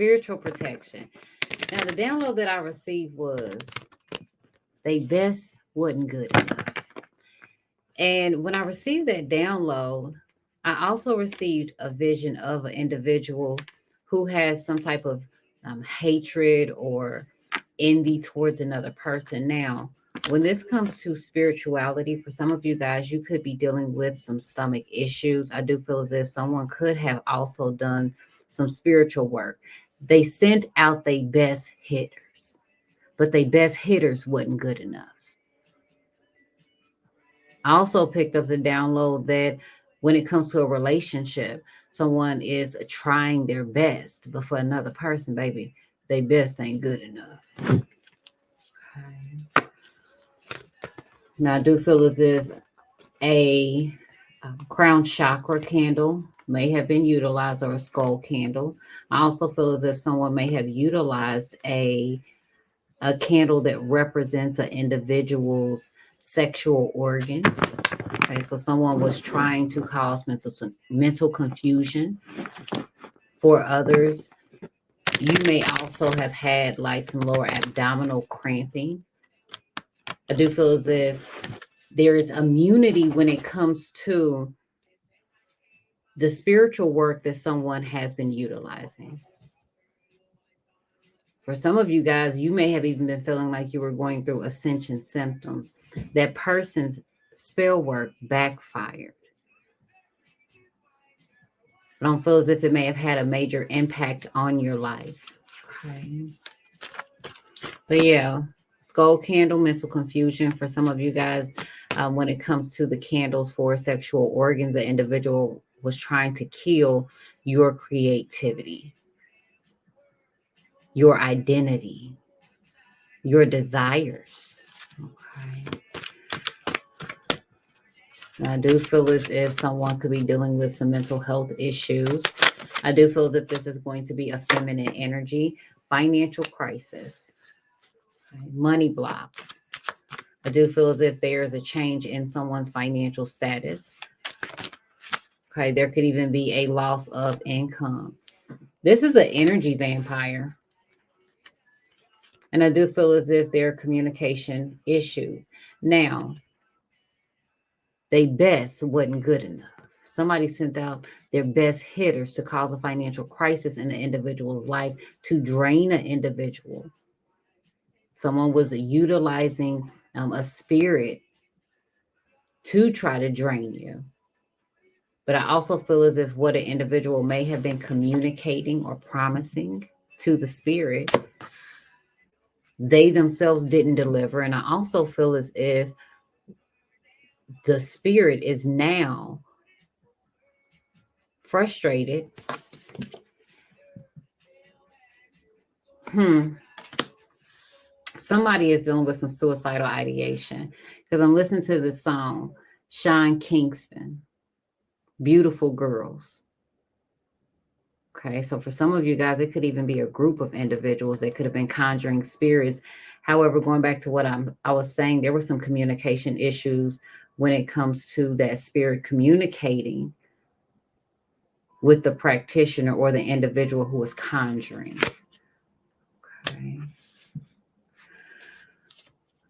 spiritual protection. Now, the download that I received was they best wasn't good enough. And when I received that download, I also received a vision of an individual who has some type of hatred or envy towards another person. Now, when this comes to spirituality, for some of you guys, you could be dealing with some stomach issues. I do feel as if someone could have also done some spiritual work. They sent out their best hitters, but their best hitters wasn't good enough. I also picked up the download that when it comes to a relationship, someone is trying their best, but for another person, baby, their best ain't good enough. Okay. Now, I do feel as if a crown chakra candle may have been utilized, or a skull candle. I also feel as if someone may have utilized a candle that represents an individual's sexual organs. Okay, so someone was trying to cause mental confusion. For others, you may also have had like some lower abdominal cramping. I do feel as if there is immunity when it comes to the spiritual work that someone has been utilizing. For some of you guys, you may have even been feeling like you were going through ascension symptoms. That person's spell work backfired. I don't feel as if it may have had a major impact on your life. Okay. But yeah, skull candle, mental confusion for some of you guys. When it comes to the candles for sexual organs, the individual was trying to kill your creativity, your identity, your desires. Okay. I do feel as if someone could be dealing with some mental health issues. I do feel as if this is going to be a feminine energy, financial crisis, okay, money blocks. I do feel as if there is a change in someone's financial status. Okay, there could even be a loss of income. This is an energy vampire. And I do feel as if there are communication issues. Now, they best wasn't good enough. Somebody sent out their best hitters to cause a financial crisis in an individual's life, to drain an individual. Someone was utilizing a spirit to try to drain you. But I also feel as if what an individual may have been communicating or promising to the spirit, they themselves didn't deliver. And I also feel as if the spirit is now frustrated. Somebody is dealing with some suicidal ideation, because I'm listening to this song, Sean Kingston, Beautiful Girls. Okay, so for some of you guys, it could even be a group of individuals that could have been conjuring spirits. However, going back to what I was saying, there were some communication issues when it comes to that spirit communicating with the practitioner or the individual who was conjuring. Okay.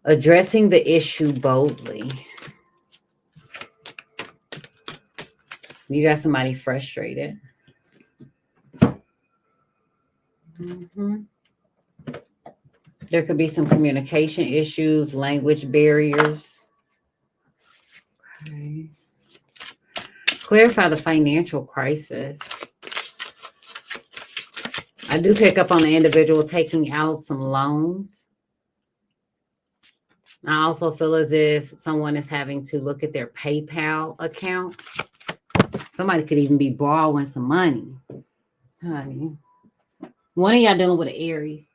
Addressing the issue boldly. You got somebody frustrated. There could be some communication issues, language barriers. Okay. Clarify the financial crisis. I do pick up on the individual taking out some loans. I also feel as if someone is having to look at their PayPal account. Somebody could even be borrowing some money. Honey. One of y'all dealing with an Aries.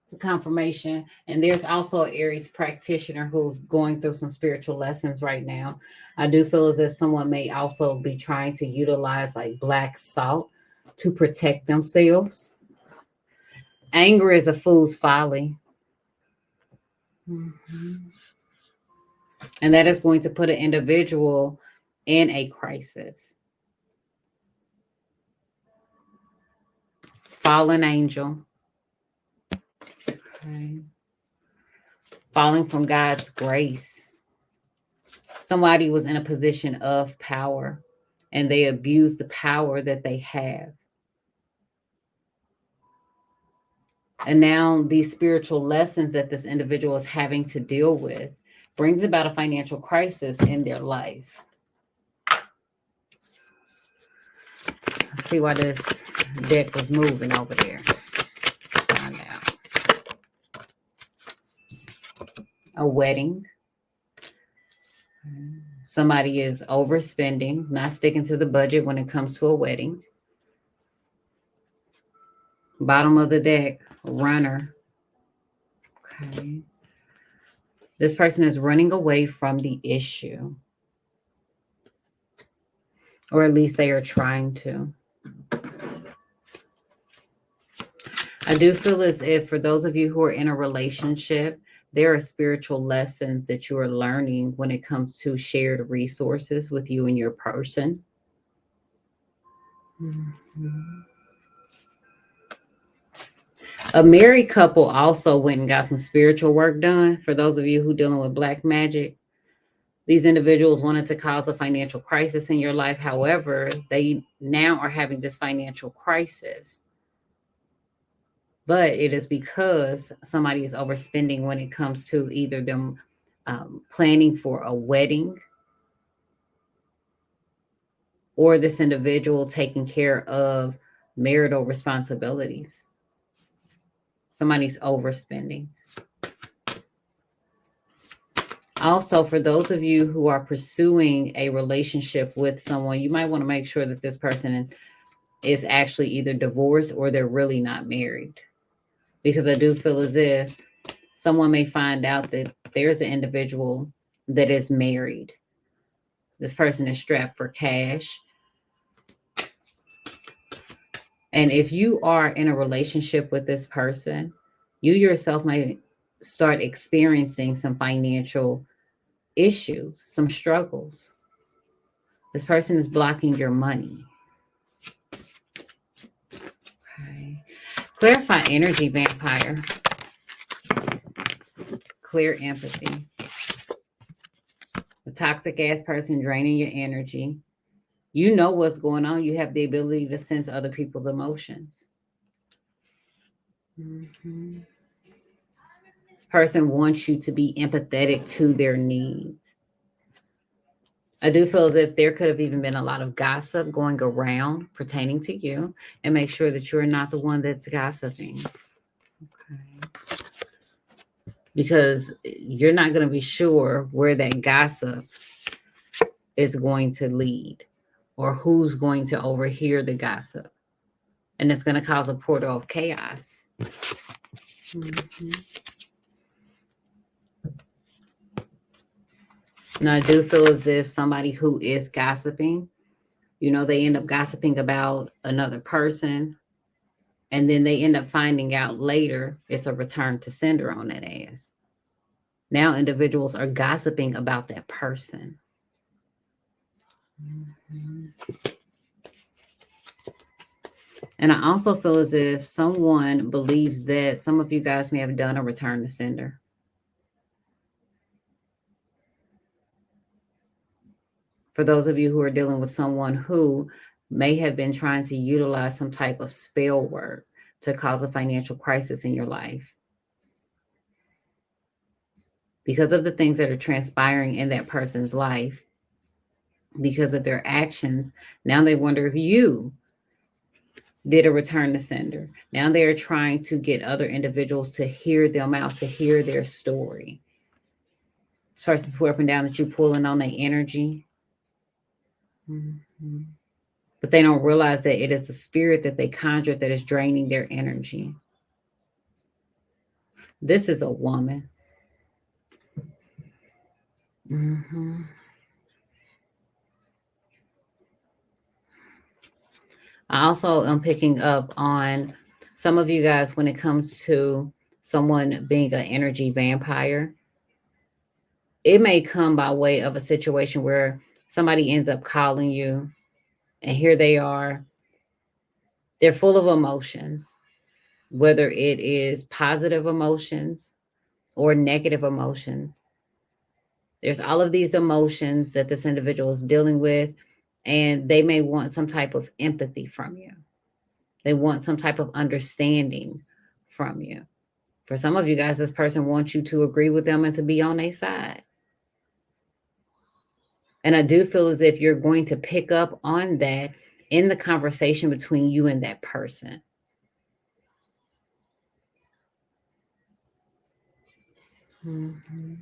It's a confirmation. And there's also an Aries practitioner who's going through some spiritual lessons right now. I do feel as if someone may also be trying to utilize like black salt to protect themselves. Anger is a fool's folly. And that is going to put an individual in a crisis. fallen angel. Okay. Falling from God's grace. Somebody was in a position of power and they abused the power that they have. And now these spiritual lessons that this individual is having to deal with brings about a financial crisis in their life. Let's see why this deck was moving over there. Find out. A wedding. Somebody is overspending, not sticking to the budget when it comes to a wedding. Bottom of the deck, runner. Okay. This person is running away from the issue. Or at least they are trying to. I do feel as if for those of you who are in a relationship, there are spiritual lessons that you are learning when it comes to shared resources with you and your person. Mm-hmm. A married couple also went and got some spiritual work done. For those of you who are dealing with black magic, these individuals wanted to cause a financial crisis in your life. However, they now are having this financial crisis. But it is because somebody is overspending when it comes to either them planning for a wedding or this individual taking care of marital responsibilities. Somebody's overspending. Also, for those of you who are pursuing a relationship with someone, you might want to make sure that this person is actually either divorced or they're really not married. Because I do feel as if someone may find out that there's an individual that is married. This person is strapped for cash. And if you are in a relationship with this person, you yourself may start experiencing some financial issues, some struggles. This person is blocking your money. Okay. Clarify energy, vampire. Clear empathy. A toxic ass person draining your energy. You know what's going on. You have the ability to sense other people's emotions. Mm-hmm. This person wants you to be empathetic to their needs. I do feel as if there could have even been a lot of gossip going around pertaining to you, and make sure that you're not the one that's gossiping. Okay. Because you're not going to be sure where that gossip is going to lead or who's going to overhear the gossip. And it's going to cause a portal of chaos. Mm-hmm. Now, I do feel as if somebody who is gossiping, they end up gossiping about another person, and then they end up finding out later it's a return to sender on that ass. Now individuals are gossiping about that person. Mm-hmm. And I also feel as if someone believes that some of you guys may have done a return to sender. For those of you who are dealing with someone who may have been trying to utilize some type of spell work to cause a financial crisis in your life. Because of the things that are transpiring in that person's life, because of their actions, now they wonder if you did a return to sender. Now they are trying to get other individuals to hear them out, to hear their story. This person's swearing down that you're pulling on their energy. Mm-hmm. But they don't realize that it is the spirit that they conjured that is draining their energy. This is a woman. Mm-hmm. I also am picking up on some of you guys when it comes to someone being an energy vampire. It may come by way of a situation where somebody ends up calling you, and here they are. They're full of emotions, whether it is positive emotions or negative emotions. There's all of these emotions that this individual is dealing with, and they may want some type of empathy from you. They want some type of understanding from you. For some of you guys, this person wants you to agree with them and to be on their side. And I do feel as if you're going to pick up on that in the conversation between you and that person. Mm-hmm.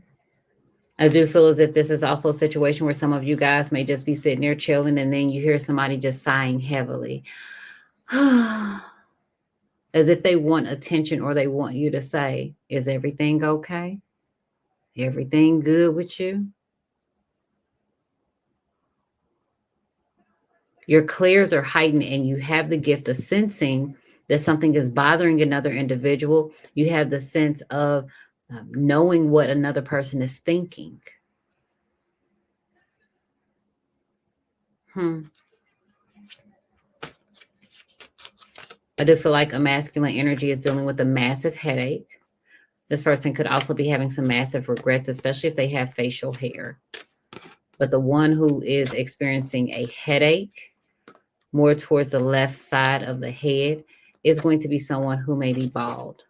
I do feel as if this is also a situation where some of you guys may just be sitting there chilling and then you hear somebody just sighing heavily. As if they want attention or they want you to say, is everything okay? Everything good with you? Your clairs are heightened and you have the gift of sensing that something is bothering another individual. You have the sense of knowing what another person is thinking. I do feel like a masculine energy is dealing with a massive headache. This person could also be having some massive regrets, especially if they have facial hair. But the one who is experiencing a headache more towards the left side of the head is going to be someone who may be bald.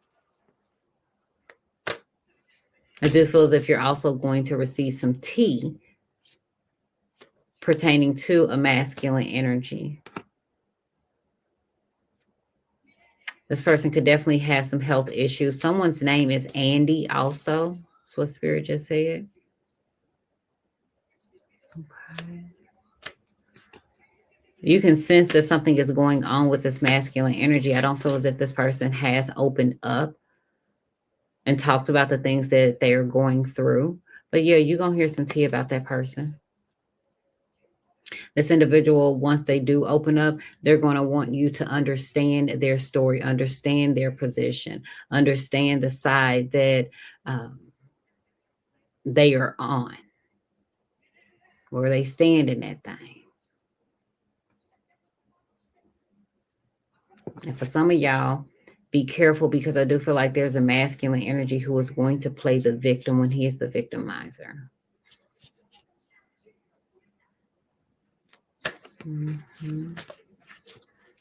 I do feel as if you're also going to receive some tea pertaining to a masculine energy. This person could definitely have some health issues. Someone's name is Andy also. That's what Spirit just said. Okay. You can sense that something is going on with this masculine energy. I don't feel as if this person has opened up and talked about the things that they're going through. But yeah, you're going to hear some tea about that person. This individual, once they do open up, they're going to want you to understand their story, understand their position, understand the side that they are on, where they stand in that thing. And for some of y'all, be careful, because I do feel like there's a masculine energy who is going to play the victim when he is the victimizer. Mm-hmm.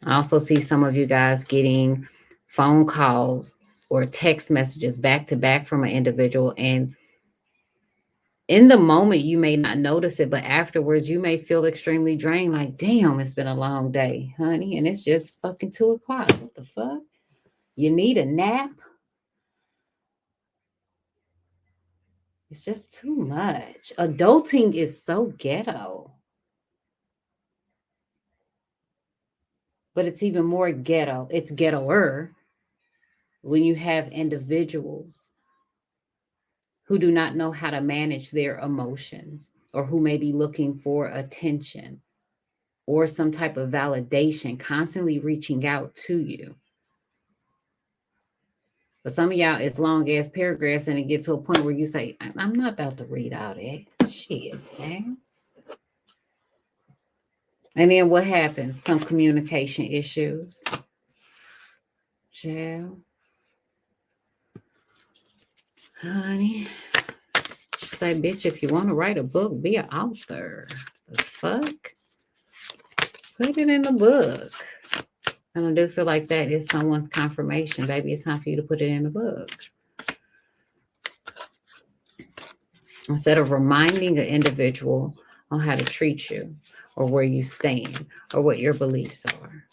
I also see some of you guys getting phone calls or text messages back to back from an individual. And in the moment, you may not notice it, but afterwards, you may feel extremely drained. Like, damn, it's been a long day, honey. And it's just fucking 2:00. What the fuck? You need a nap? It's just too much. Adulting is so ghetto. But it's even more ghetto. It's ghettoer when you have individuals who do not know how to manage their emotions, or who may be looking for attention or some type of validation, constantly reaching out to you. But some of y'all, it's long ass paragraphs, and it gets to a point where you say, I'm not about to read all that shit, man. And then what happens? Some communication issues. Child. Honey. Say, bitch, if you want to write a book, be an author. The fuck? Put it in the book. And I do feel like that is someone's confirmation. Baby, it's time for you to put it in the book. Instead of reminding an individual on how to treat you, or where you stand, or what your beliefs are.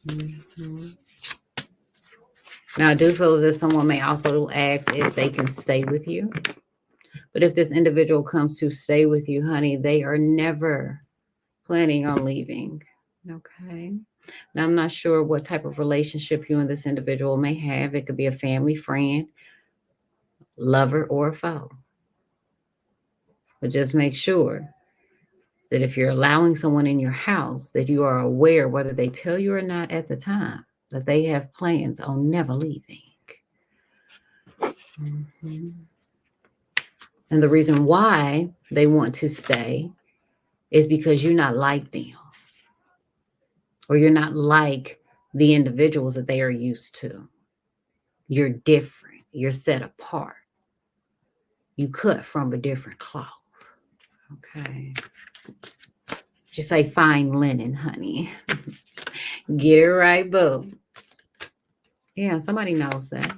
Mm-hmm. Now, I do feel as if someone may also ask if they can stay with you. But if this individual comes to stay with you, honey, they are never planning on leaving. Okay. Now, I'm not sure what type of relationship you and this individual may have. It could be a family, friend, lover, or a foe. But just make sure that if you're allowing someone in your house, that you are aware, whether they tell you or not at the time, that they have plans on never leaving. Mm-hmm. And the reason why they want to stay is because you're not like them. or you're not like the individuals that they are used to. You're different. You're set apart. You cut from a different cloth. Okay. Just say fine linen, honey. Get it right, boo. Yeah, somebody knows that.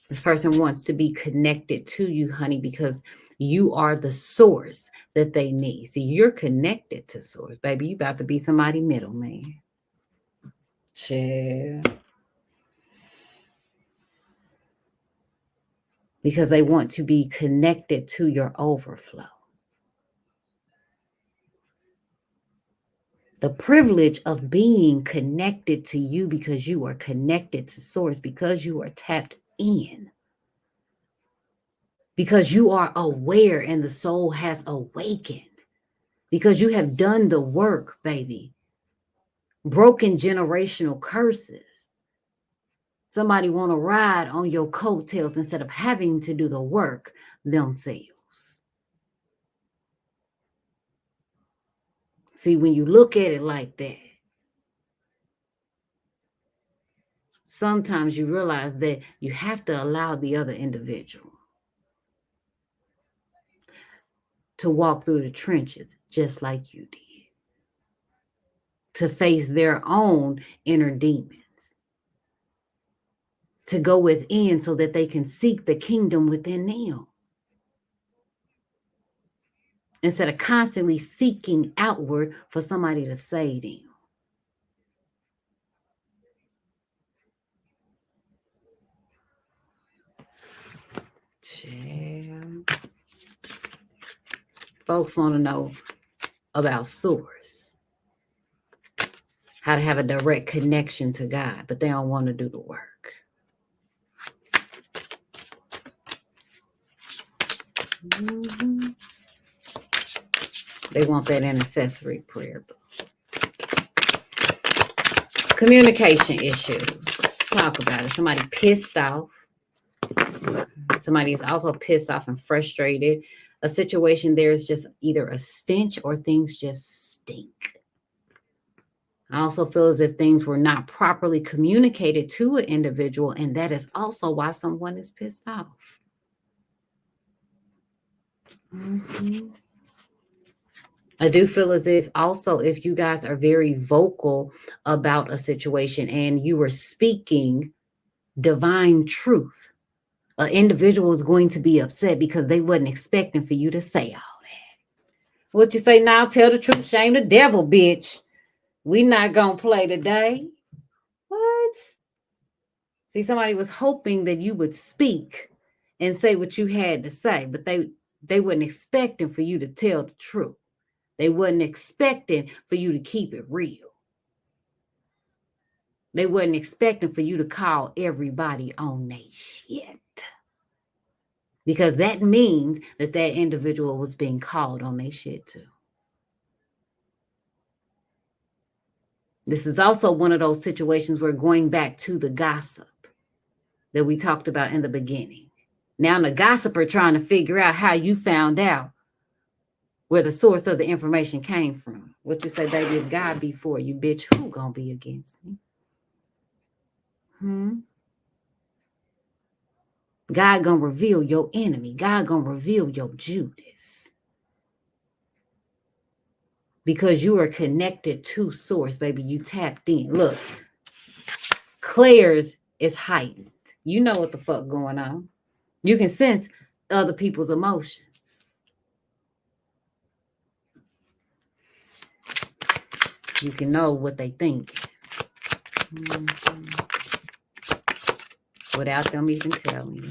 This person wants to be connected to you, honey, because you are the source that they need. See, you're connected to source, baby. You about to be somebody middleman. Chill. Because they want to be connected to your overflow. The privilege of being connected to you because you are connected to source, because you are tapped in, because you are aware and the soul has awakened, because you have done the work, baby. Broken generational curses. Somebody want to ride on your coattails instead of having to do the work themselves. See, when you look at it like that, sometimes you realize that you have to allow the other individual to walk through the trenches just like you did, to face their own inner demons, to go within so that they can seek the kingdom within them, instead of constantly seeking outward for somebody to save them. Folks want to know about source, how to have a direct connection to God, but they don't want to do the work. Mm-hmm. They want that intercessory prayer. Communication issues. Let's talk about it. Somebody pissed off. Somebody is also pissed off and frustrated. A situation, there's just either a stench or things just stink. I also feel as if things were not properly communicated to an individual, and that is also why someone is pissed off. Mm-hmm. I do feel as if also if you guys are very vocal about a situation and you were speaking divine truth, an individual is going to be upset because they wasn't expecting for you to say all that. What you say now? Tell the truth, shame the devil, bitch. We not gonna play today. What? See, somebody was hoping that you would speak and say what you had to say, but they wasn't expecting for you to tell the truth. They wasn't expecting for you to keep it real. They wasn't expecting for you to call everybody on their shit. Because that means that that individual was being called on their shit too. This is also one of those situations where going back to the gossip that we talked about in the beginning. Now the gossiper trying to figure out how you found out where the source of the information came from. What you say, baby, if God be for you, bitch, who gonna be against me? God gonna reveal your enemy. God gonna reveal your Judas. Because you are connected to source, baby. You tapped in. Look, Claire's is heightened. You know what the fuck going on. You can sense other people's emotions. You can know what they think. Without them even telling you.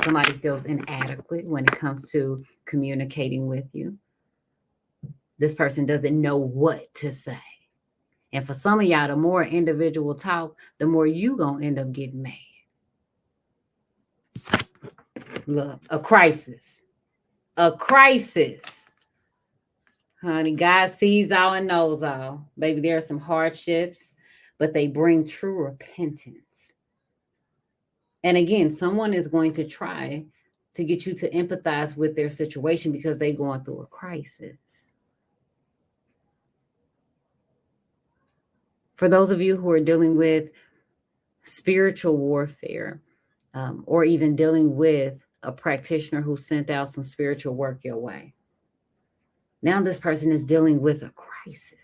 Somebody feels inadequate when it comes to communicating with you. This person doesn't know what to say. And for some of y'all, the more individual talk, the more you gonna end up getting mad. Look, a crisis. A crisis. Honey, God sees all and knows all. Baby, there are some hardships, but they bring true repentance. And again, someone is going to try to get you to empathize with their situation because they're going through a crisis. For those of you who are dealing with spiritual warfare, or even dealing with a practitioner who sent out some spiritual work your way, now this person is dealing with a crisis.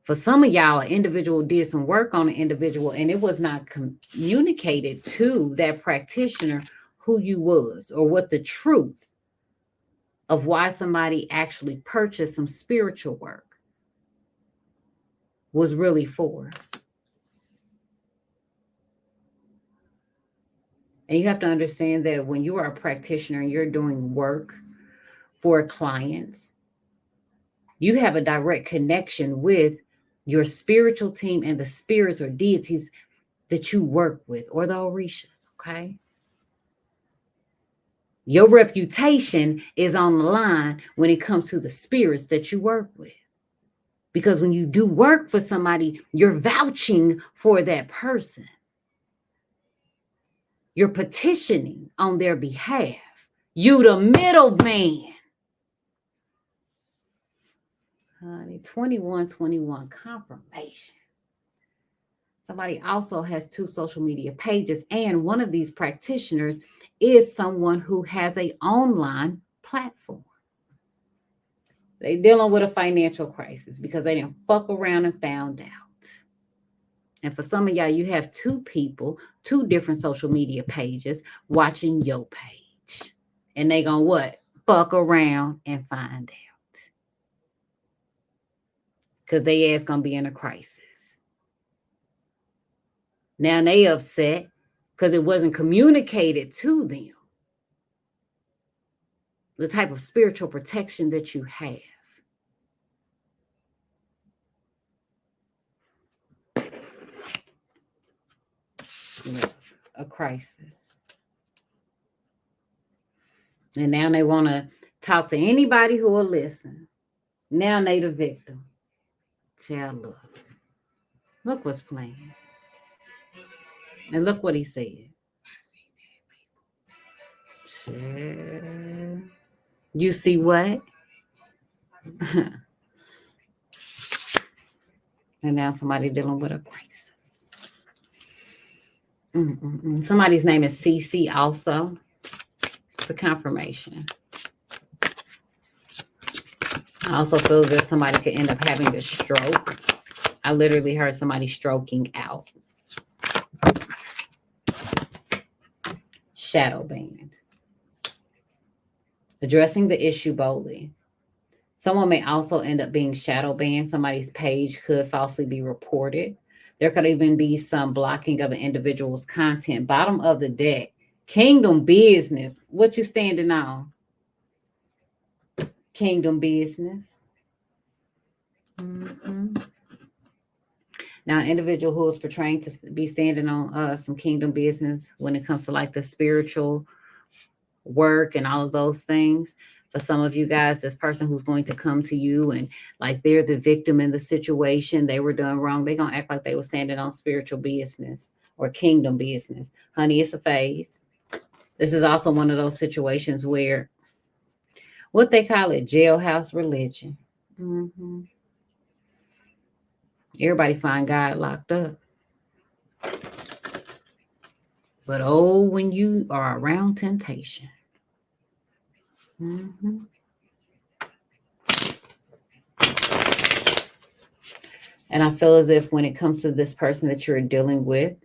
For some of y'all, an individual did some work on an individual and it was not communicated to that practitioner who you was or what the truth of why somebody actually purchased some spiritual work was really for. And you have to understand that when you are a practitioner and you're doing work for clients, you have a direct connection with your spiritual team and the spirits or deities that you work with, or the Orishas, okay? Your reputation is on the line when it comes to the spirits that you work with. Because when you do work for somebody, you're vouching for that person. You're petitioning on their behalf. You the middleman. Honey, 2121 confirmation. Somebody also has 2 social media pages, and one of these practitioners is someone who has an online platform. They dealing with a financial crisis because they didn't fuck around and found out. And for some of y'all, you have 2 people, 2 different social media pages watching your page. And they gonna what? Fuck around and find out. Because they ass gonna be in a crisis. Now they upset because it wasn't communicated to them the type of spiritual protection that you have. A crisis. And now they want to talk to anybody who will listen. Now they the victim. Child, look what's playing. And look what he said. Child. You see what? And now somebody dealing with a crisis. Somebody's name is CC also. It's a confirmation. I also feel that somebody could end up having a stroke. I literally heard somebody stroking out. Shadow banned. Addressing the issue boldly. Someone may also end up being shadow banned. Somebody's page could falsely be reported. There could even be some blocking of an individual's content. Bottom of the deck. Kingdom business. What you standing on? Kingdom business. Now, an individual who is portraying to be standing on some kingdom business when it comes to like the spiritual work and all of those things. For some of you guys, this person who's going to come to you and like they're the victim in the situation, they were done wrong. They're going to act like they were standing on spiritual business or kingdom business. Honey, it's a phase. This is also one of those situations where what they call it, jailhouse religion. Everybody find God locked up. But oh, when you are around temptation. And I feel as if when it comes to this person that you're dealing with,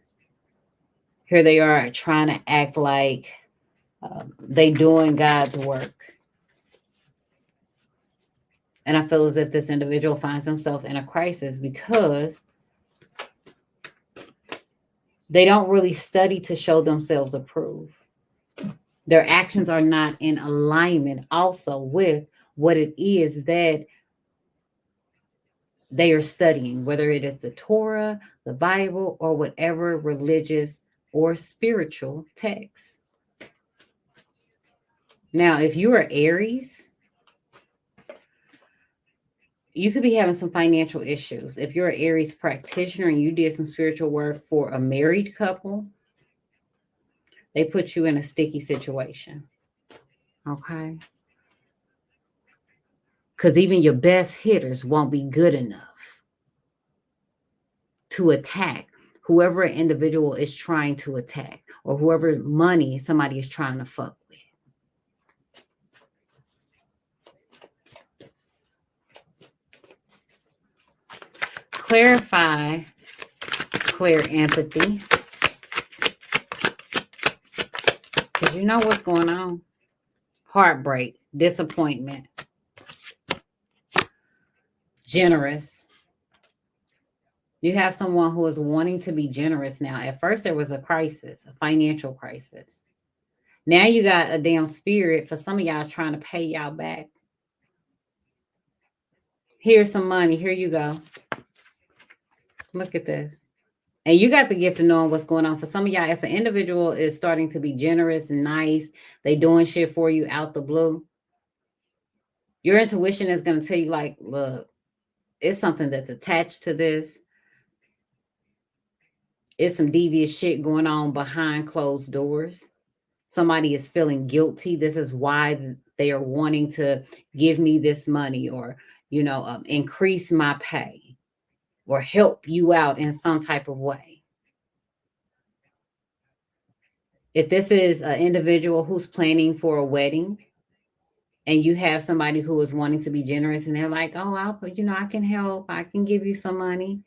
here they are trying to act like they doing God's work. And I feel as if this individual finds himself in a crisis because they don't really study to show themselves approved. Their actions are not in alignment also with what it is that they are studying, whether it is the Torah, the Bible, or whatever religious or spiritual text. Now, if you are Aries, you could be having some financial issues. If you're an Aries practitioner and you did some spiritual work for a married couple, They put you in a sticky situation. Okay. Because even your best hitters won't be good enough to attack whoever an individual is trying to attack or whoever money somebody is trying to fuck with. Clarify, clear empathy. Because you know what's going on. Heartbreak, disappointment, generous. You have someone who is wanting to be generous now. At first, there was a crisis, a financial crisis. Now you got a damn spirit for some of y'all trying to pay y'all back. Here's some money. Here you go. Look at this. And you got the gift of knowing what's going on. For some of y'all, if an individual is starting to be generous and nice, they doing shit for you out the blue, your intuition is going to tell you, like, look, it's something that's attached to this. It's some devious shit going on behind closed doors. Somebody is feeling guilty. This is why they are wanting to give me this money or, increase my pay or help you out in some type of way. If this is an individual who's planning for a wedding and you have somebody who is wanting to be generous and they're like, oh, I can help. I can give you some money.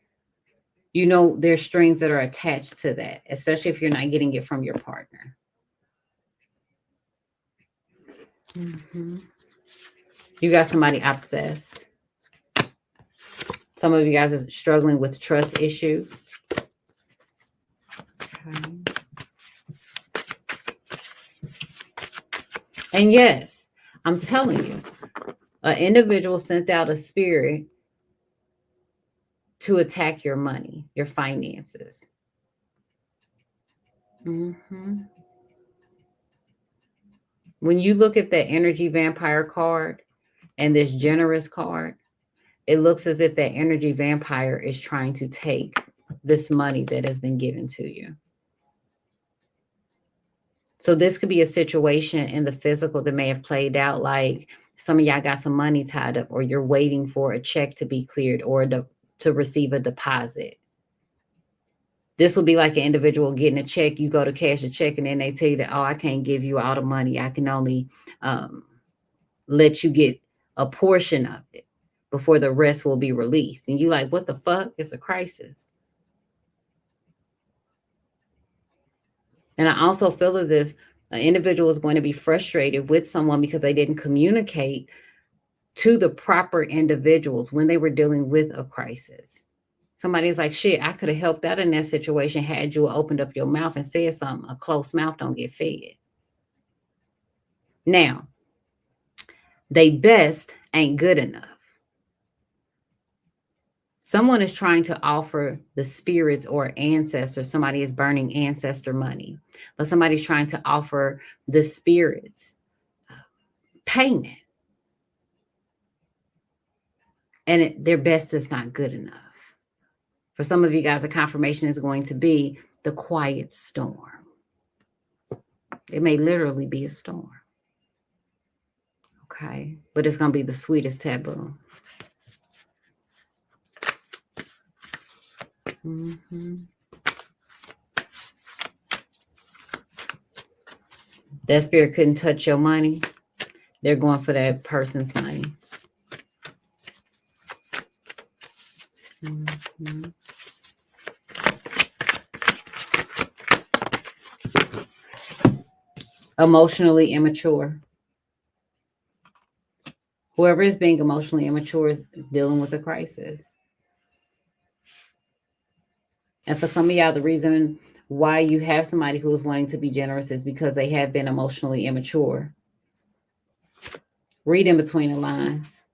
There's strings that are attached to that, especially if you're not getting it from your partner. Mm-hmm. You got somebody obsessed. Some of you guys are struggling with trust issues. Okay. And yes, I'm telling you, an individual sent out a spirit to attack your money, your finances. Mm-hmm. When you look at that energy vampire card and this generous card, it looks as if that energy vampire is trying to take this money that has been given to you. So this could be a situation in the physical that may have played out like some of y'all got some money tied up or you're waiting for a check to be cleared or to receive a deposit. This will be like an individual getting a check. You go to cash a check and then they tell you that, oh, I can't give you all the money. I can only let you get a portion of it before the rest will be released. And you like, what the fuck? It's a crisis. And I also feel as if an individual is going to be frustrated with someone because they didn't communicate to the proper individuals when they were dealing with a crisis. Somebody's like, shit, I could have helped out in that situation had you opened up your mouth and said something. A closed mouth don't get fed. Now, they best ain't good enough. Someone is trying to offer the spirits or ancestors. Somebody is burning ancestor money, but somebody's trying to offer the spirits payment. And their best is not good enough. For some of you guys, the confirmation is going to be the quiet storm. It may literally be a storm. Okay. But it's going to be the sweetest taboo. Mm-hmm. That spirit couldn't touch your money. They're going for that person's money. Mm-hmm. Emotionally immature. Whoever is being emotionally immature is dealing with a crisis. And for some of y'all, the reason why you have somebody who is wanting to be generous is because they have been emotionally immature. Read in between the lines.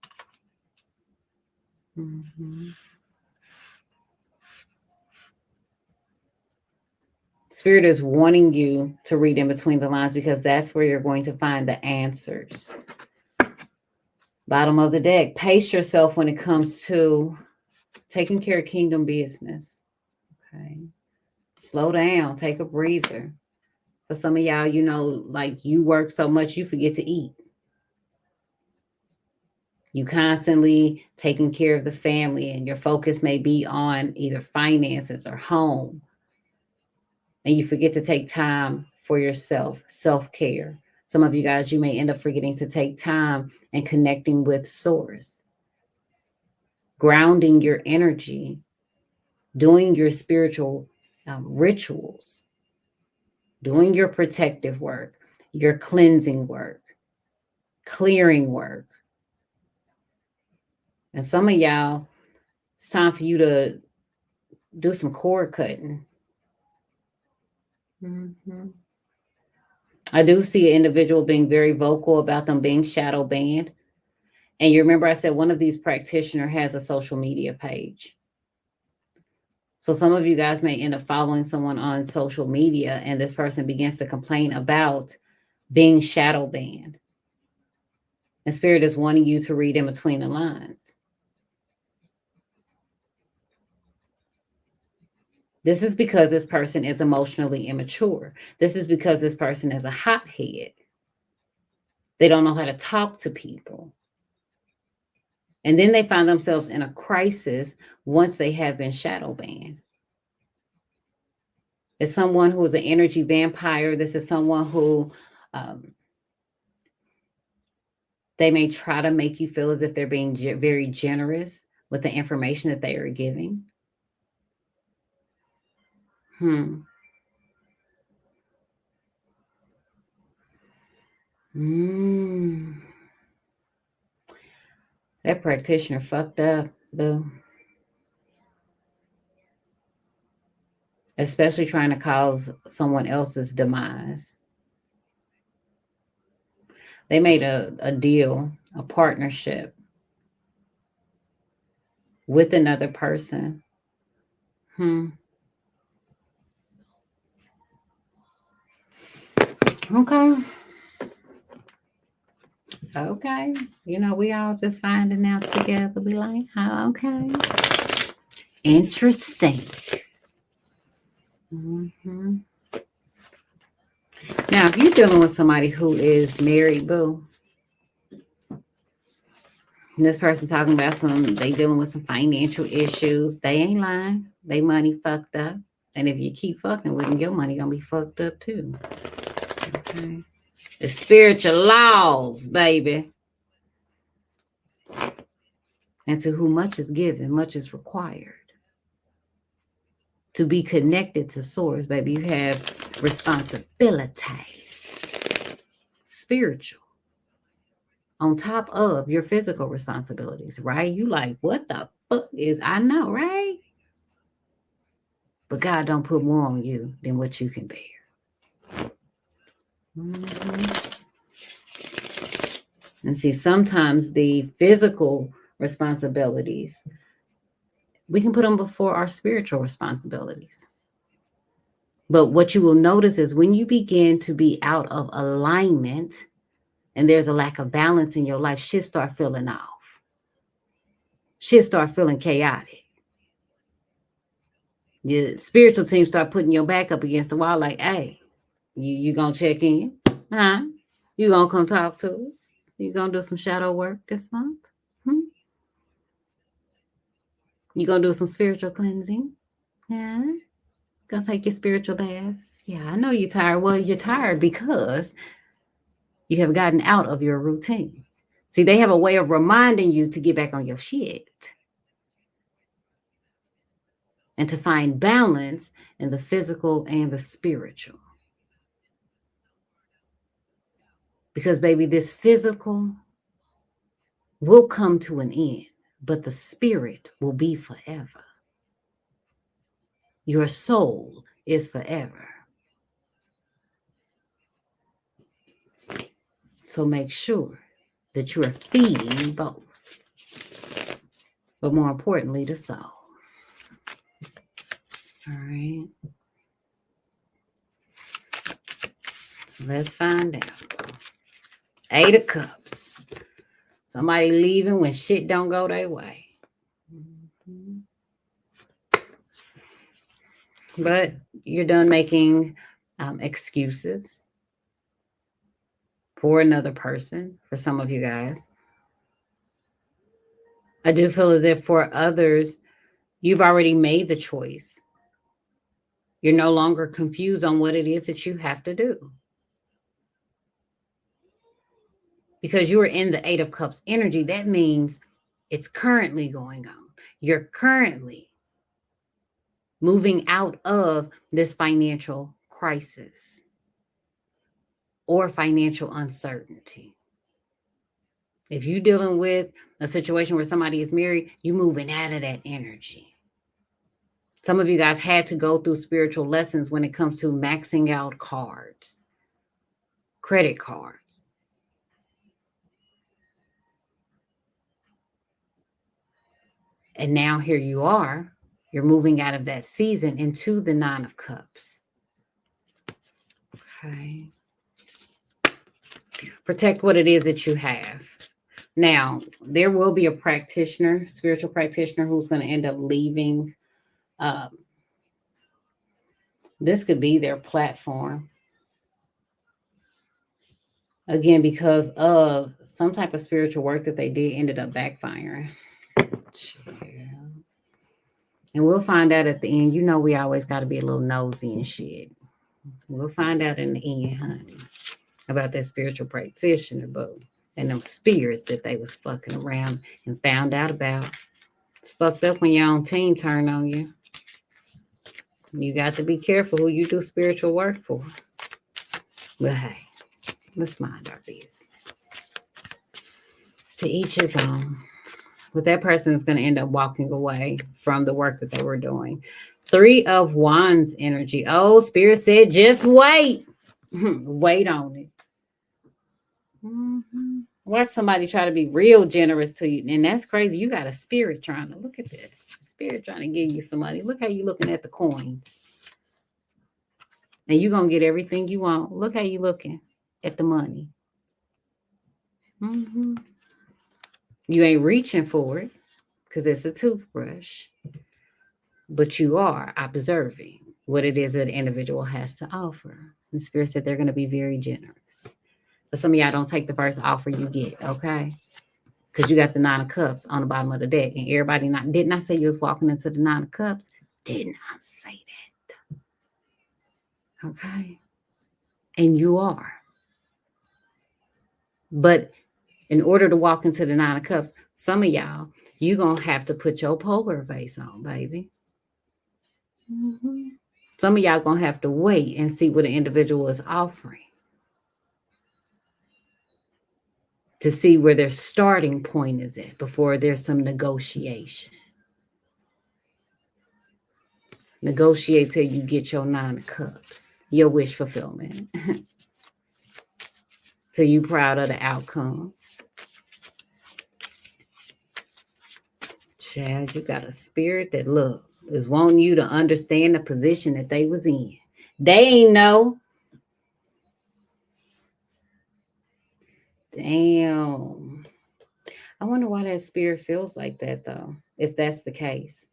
Mm-hmm. Spirit is wanting you to read in between the lines because that's where you're going to find the answers. Bottom of the deck, pace yourself when it comes to taking care of kingdom business. Okay. Slow down, take a breather. For some of y'all, like you work so much, you forget to eat. You constantly taking care of the family, and your focus may be on either finances or home. And you forget to take time for yourself, self-care. Some of you guys, you may end up forgetting to take time and connecting with source, grounding your energy, doing your spiritual rituals, doing your protective work, your cleansing work, clearing work. And some of y'all, it's time for you to do some cord cutting. Mm-hmm. I do see an individual being very vocal about them being shadow banned. And you remember I said one of these practitioners has a social media page. So some of you guys may end up following someone on social media, and this person begins to complain about being shadow banned. And Spirit is wanting you to read in between the lines. This is because this person is emotionally immature. This is because this person is a hothead. They don't know how to talk to people. And then they find themselves in a crisis once they have been shadow banned. It's someone who is an energy vampire. This is someone who they may try to make you feel as if they're being very generous with the information that they are giving. That practitioner fucked up, boo. Especially trying to cause someone else's demise. They made a deal, a partnership with another person. Okay. Okay. We all just finding out together. We like, oh, okay. Interesting. Mm-hmm. Now, if you're dealing with somebody who is married, boo, and this person talking about they dealing with some financial issues, they ain't lying. They money fucked up. And if you keep fucking with them, your money gonna be fucked up too. Okay. It's spiritual laws, baby. And to whom much is given, much is required. To be connected to source, baby, you have responsibilities. Spiritual. On top of your physical responsibilities, right? You like, what the fuck is, I know, right? But God don't put more on you than what you can bear. Mm-hmm. And see, sometimes the physical responsibilities, we can put them before our spiritual responsibilities. But what you will notice is when you begin to be out of alignment and there's a lack of balance in your life, shit start feeling off. Shit start feeling chaotic. Your spiritual team start putting your back up against the wall like, hey, you gonna check in? Huh? You gonna come talk to us? You gonna do some shadow work this month? You gonna do some spiritual cleansing? Yeah. Gonna take your spiritual bath? Yeah, I know you're tired. Well, you're tired because you have gotten out of your routine. See, they have a way of reminding you to get back on your shit and to find balance in the physical and the spiritual. Because, baby, this physical will come to an end, but the spirit will be forever. Your soul is forever. So make sure that you are feeding both, but more importantly, the soul. All right. So let's find out. 8 of Cups. Somebody leaving when shit don't go their way. But you're done making excuses for another person, for some of you guys. I do feel as if for others, you've already made the choice. You're no longer confused on what it is that you have to do. Because you are in the Eight of Cups energy, that means it's currently going on. You're currently moving out of this financial crisis or financial uncertainty. If you're dealing with a situation where somebody is married, you're moving out of that energy. Some of you guys had to go through spiritual lessons when it comes to maxing out cards, credit cards. And now here you are. You're moving out of that season into the Nine of Cups. Okay. Protect what it is that you have. Now, there will be a practitioner, spiritual practitioner, who's going to end up leaving. This could be their platform. Again, because of some type of spiritual work that they did ended up backfiring. And we'll find out at the end. You know, we always got to be a little nosy and shit. We'll find out in the end, honey, about that spiritual practitioner, boo. And them spirits that they was fucking around and found out about. It's fucked up when your own team turn on you. You got to be careful who you do spiritual work for. But hey, let's mind our business. To each his own. But that person is going to end up walking away from the work that they were doing. Three of Wands energy. Oh, Spirit said, just wait. Wait on it. Mm-hmm. Watch somebody try to be real generous to you. And that's crazy. You got a spirit trying to look at this. Spirit trying to give you some money. Look how you looking at the coins. And you're going to get everything you want. Look how you looking at the money. Mm-hmm. You ain't reaching for it because it's a toothbrush. But you are observing what it is that the individual has to offer. And Spirit said they're going to be very generous. But some of y'all don't take the first offer you get, okay? Because you got the Nine of Cups on the bottom of the deck. And everybody didn't I say you was walking into the Nine of Cups? Didn't I say that? Okay. And you are. But in order to walk into the Nine of Cups, some of y'all, you're going to have to put your poker face on, baby. Mm-hmm. Some of y'all going to have to wait and see what an individual is offering to see where their starting point is at before there's some negotiation. Negotiate till you get your Nine of Cups, your wish fulfillment. Till you proud of the outcome. Child, you got a spirit that look is wanting you to understand the position that they was in. They ain't know. Damn. I wonder why that spirit feels like that though, if that's the case.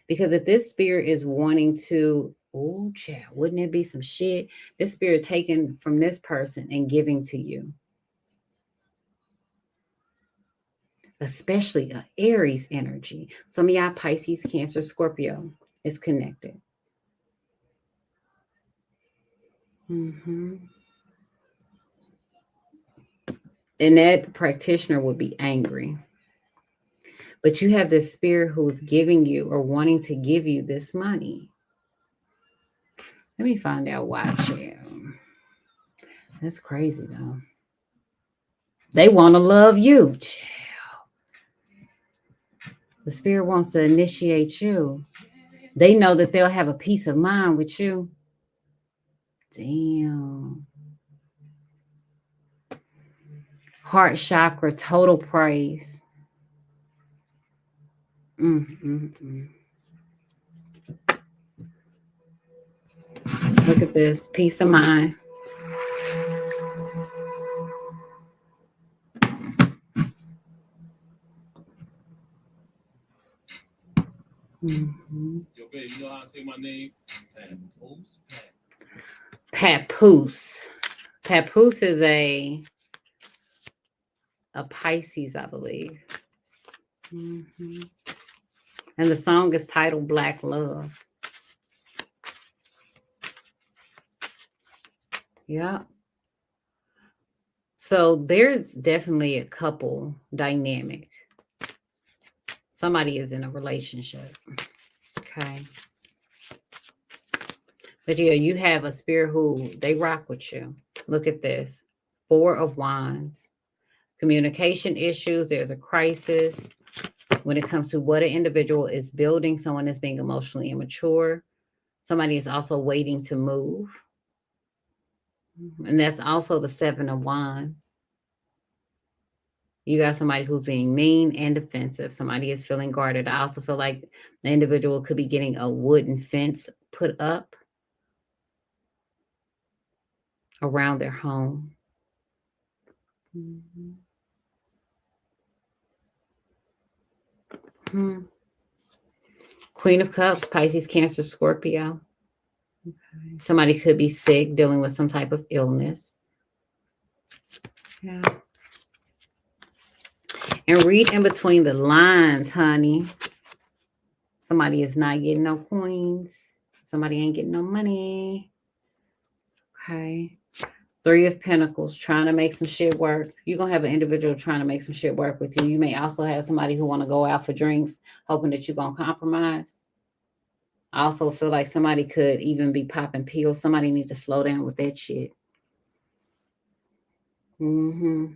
Because if this spirit is wanting to, oh, child, wouldn't it be some shit? This spirit taken from this person and giving to you. Especially a Aries energy. Some of y'all Pisces, Cancer, Scorpio is connected. Mm-hmm. And that practitioner would be angry. But you have this spirit who is giving you or wanting to give you this money. Let me find out why, child. That's crazy, though. They want to love you, child. The spirit wants to initiate you. They know that they'll have a peace of mind with you. Damn. Heart chakra, total praise. Look at this. Peace of mind. Mm-hmm. Yo, babe, you know how I say my name? Papoose. Papoose is a Pisces, I believe. Mm-hmm. And the song is titled Black Love. Yeah. So there's definitely a couple dynamic. Somebody is in a relationship. Okay. But yeah, you have a spirit who they rock with you. Look at this. 4 of Wands. Communication issues. There's a crisis when it comes to what an individual is building. Someone is being emotionally immature. Somebody is also waiting to move. And that's also the 7 of Wands. You got somebody who's being mean and defensive. Somebody is feeling guarded. I also feel like the individual could be getting a wooden fence put up around their home. Mm-hmm. Queen of Cups, Pisces, Cancer, Scorpio. Okay. Somebody could be sick, dealing with some type of illness. Yeah. And read in between the lines, honey. Somebody is not getting no coins. Somebody ain't getting no money. Okay. 3 of Pentacles, trying to make some shit work. You're going to have an individual trying to make some shit work with you. You may also have somebody who want to go out for drinks, hoping that you're going to compromise. I also feel like somebody could even be popping pills. Somebody need to slow down with that shit. Mm-hmm.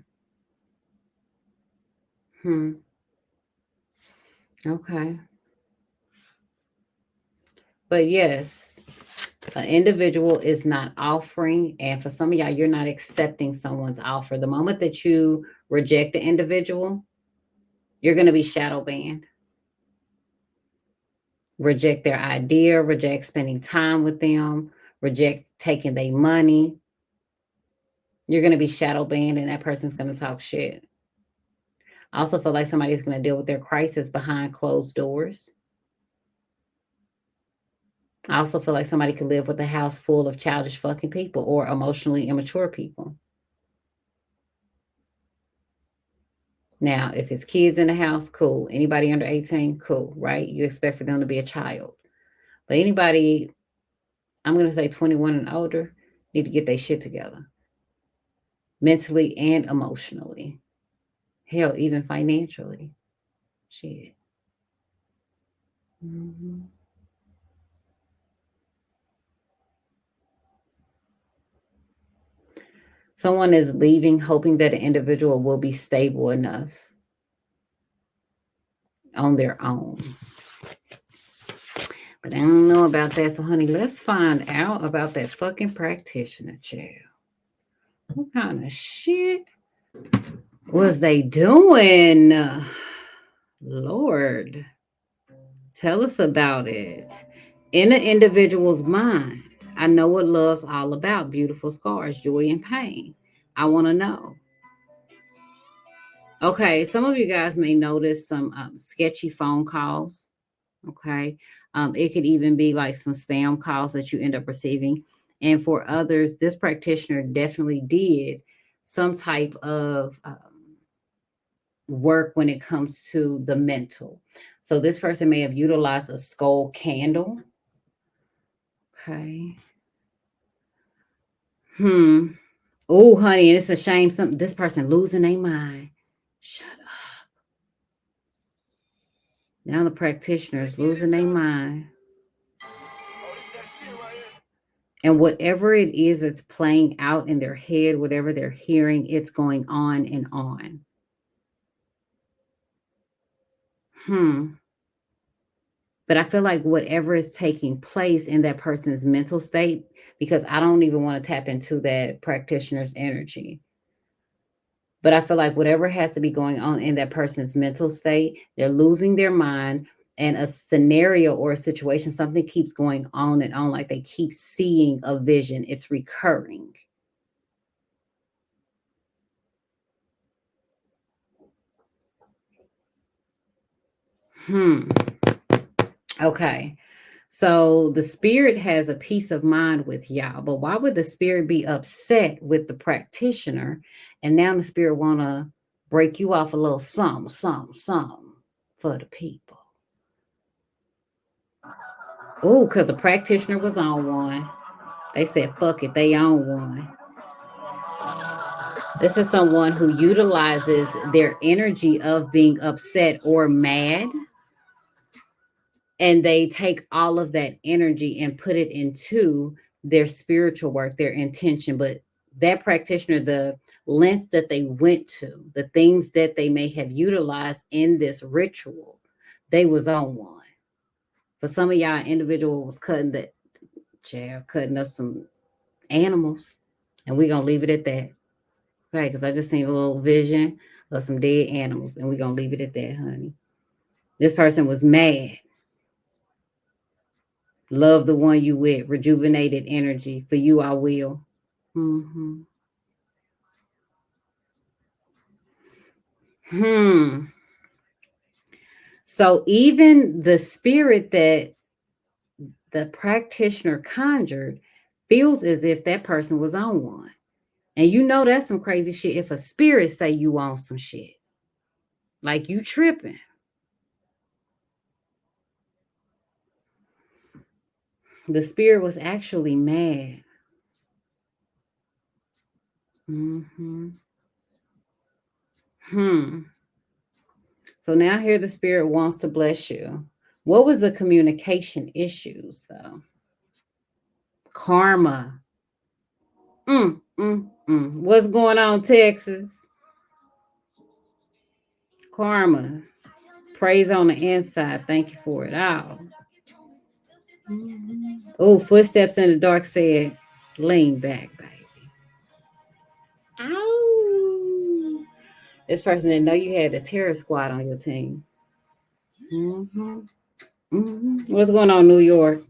Okay. But yes, an individual is not offering, and for some of y'all, you're not accepting someone's offer. The moment that you reject the individual, you're going to be shadow banned. Reject their idea, reject spending time with them, reject taking their money. You're going to be shadow banned, and that person's going to talk shit. I also feel like somebody's going to deal with their crisis behind closed doors. I also feel like somebody could live with a house full of childish fucking people or emotionally immature people. Now, if it's kids in the house, cool. Anybody under 18, cool, right? You expect for them to be a child. But anybody, I'm going to say 21 and older, need to get their shit together. Mentally and emotionally. Hell, even financially. Shit. Mm-hmm. Someone is leaving, hoping that an individual will be stable enough on their own. But I don't know about that. So, honey, let's find out about that fucking practitioner, child. What kind of shit was they doing? Lord, tell us about it. In an individual's mind, I know what love's all about: beautiful scars, joy, and pain. I want to know. Okay, some of you guys may notice some sketchy phone calls. Okay. It could even be like some spam calls that you end up receiving. And for others, this practitioner definitely did some type of work when it comes to the mental. So this person may have utilized a skull candle. Okay. Oh, honey, it's a shame. This person losing their mind. Shut up. Now the practitioner is losing their mind. And whatever it is that's playing out in their head, whatever they're hearing, it's going on and on. But I feel like whatever is taking place in that person's mental state, because I don't even want to tap into that practitioner's energy. But I feel like whatever has to be going on in that person's mental state, they're losing their mind, and a scenario or a situation, something keeps going on and on, like they keep seeing a vision. It's recurring. Okay. So the spirit has a peace of mind with y'all. But why would the spirit be upset with the practitioner? And now the spirit want to break you off a little something for the people. Oh, because the practitioner was on one. They said, fuck it, they on one. This is someone who utilizes their energy of being upset or mad, and they take all of that energy and put it into their spiritual work, their intention. But that practitioner, the length that they went to, the things that they may have utilized in this ritual, they was on one. For some of y'all, individual was cutting the chair, cutting up some animals, and we're gonna leave it at that. Right, because I just seen a little vision of some dead animals, and we're gonna leave it at that, honey. This person was mad. Love the one you with, rejuvenated energy. For you, I will. Mm-hmm. So even the spirit that the practitioner conjured feels as if that person was on one. And you know that's some crazy shit if a spirit say you on some shit. Like you tripping. The spirit was actually mad. Mm-hmm. So now here the spirit wants to bless you. What was the communication issues though? Karma. What's going on, Texas? Karma. Praise on the inside. Thank you for it all. Oh, footsteps in the dark said, lean back, baby. Ow. This person didn't know you had a terror squad on your team. What's going on, New York?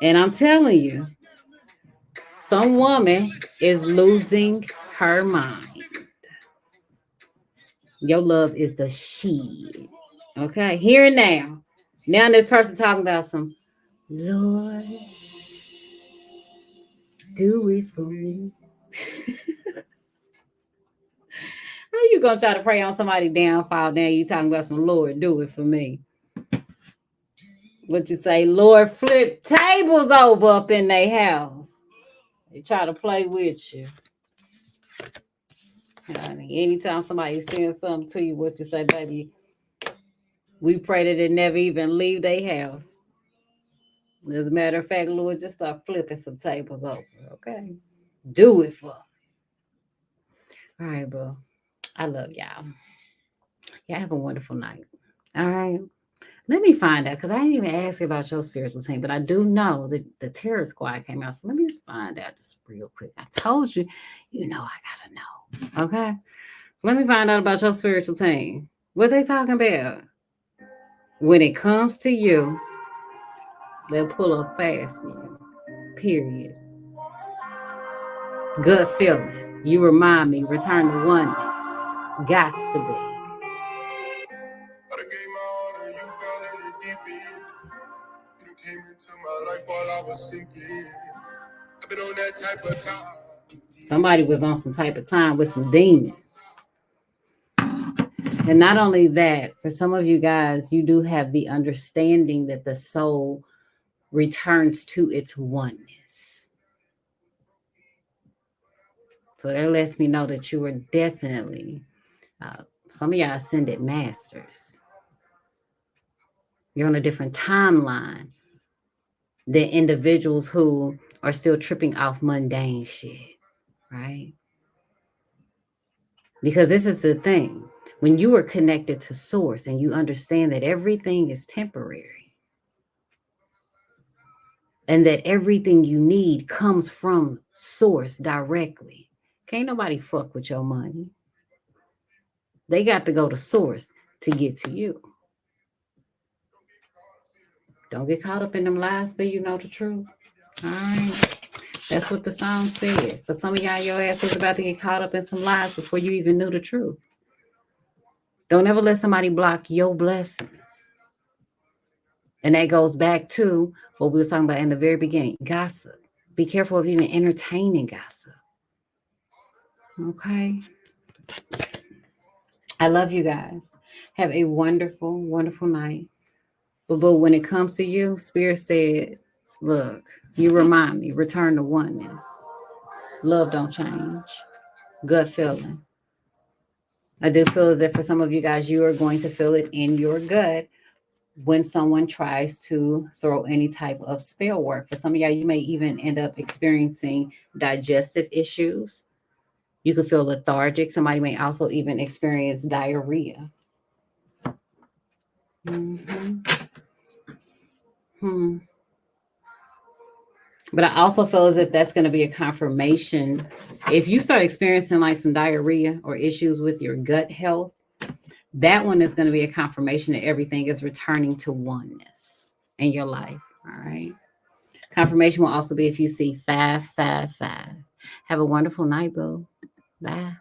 And I'm telling you, some woman is losing her mind. Your love is the shit. Okay, here and now. Now this person talking about some, Lord, do it for me. How you gonna try to pray on somebody downfall? Now you talking about some, Lord, do it for me. What you say, Lord, flip tables over up in their house. They try to play with you. Anytime somebody sends something to you, what you say, baby, we pray that it never even leave their house. As a matter of fact, Lord, just start flipping some tables over, okay? Do it for. All right, bro. I love y'all. Y'all have a wonderful night. All right. Let me find out because I didn't even ask about your spiritual team, but I do know that the terror squad came out. So let me find out just real quick. I told you, I gotta know. Okay. Let me find out about your spiritual team. What they talking about? When it comes to you, they'll pull up fast for you. Period. Gut feeling. You remind me. Return to oneness. Gots to be. Came into my life while I was sinking. I've been on that type of time. Somebody was on some type of time with some demons. And not only that, for some of you guys, you do have the understanding that the soul returns to its oneness. So that lets me know that you are definitely, some of y'all ascended masters. You're on a different timeline than individuals who are still tripping off mundane shit, right? Because this is the thing. When you are connected to source and you understand that everything is temporary and that everything you need comes from source directly, can't nobody fuck with your money. They got to go to source to get to you. Don't get caught up in them lies, but you know the truth. All right. That's what the song said. For some of y'all, your ass was about to get caught up in some lies before you even knew the truth. Don't ever let somebody block your blessings. And that goes back to what we were talking about in the very beginning, gossip. Be careful of even entertaining gossip. Okay. I love you guys. Have a wonderful, wonderful night. But when it comes to you, Spirit said, look, you remind me, return to oneness. Love don't change. Gut feeling. I do feel as if for some of you guys, you are going to feel it in your gut when someone tries to throw any type of spell work. For some of y'all, you may even end up experiencing digestive issues. You could feel lethargic. Somebody may also even experience diarrhea. Mm-hmm. Hmm. But I also feel as if that's going to be a confirmation. If you start experiencing like some diarrhea or issues with your gut health, that one is going to be a confirmation that everything is returning to oneness in your life. All right. Confirmation will also be if you see 555. Have a wonderful night, boo. Bye.